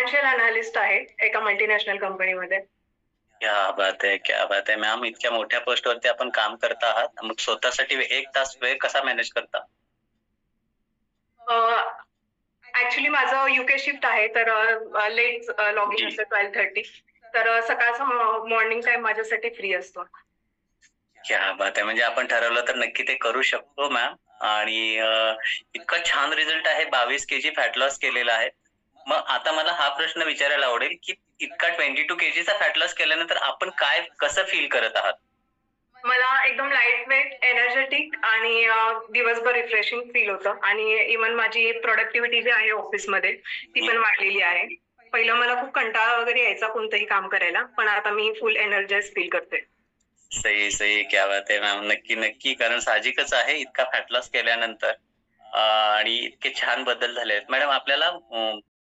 Financial analyst आहे एका multinational कंपनीमध्ये. क्या बात आहे, क्या बात आहे. मॅम इतक्या मोठ्या पोस्टवरती आपण काम करत आहात. मग स्वतःसाठी 1 तास वेळ कसा मॅनेज करता? ॲक्चुअली माझं यूके शिफ्ट आहे, तर लेट लॉगिन जी. असतं 12:30. तर सकाळचा मॉर्निंग टाईम माझ्यासाठी फ्री असतो. क्या बात आहे. म्हणजे आपण ठरवलं तर नक्की ते करू शकतो मॅम. आणि इतका छान रिझल्ट आहे. 22 केजी फॅट लॉस केलेला आहे. मग आता मला हा प्रश्न विचारायला आवडेल, की इतका 22 केजीचा फॅट लॉस केल्यानंतर आपण कसं फील करत आहात? मला एकदम लाईट वेट, एनर्जेटिक आणि दिवसभर रिफ्रेशिंग फील होतं आणि इव्हन माझी प्रॉडक्टिव्हिटी जी आहे ऑफिसमध्ये, ती पण वाढलेली आहे. पहिलं मला खूप कंटाळा वगैरे यायचा कोणतंही काम करायला, पण आता मी फुल एनर्जाइज फील करते. सही, सही. क्या बात है मॅम. नक्की, नक्की. कारण साहजिकच आहे इतका फॅट लॉस केल्यानंतर आणि इतके छान बदल झाले आहेत. मॅडम आपल्याला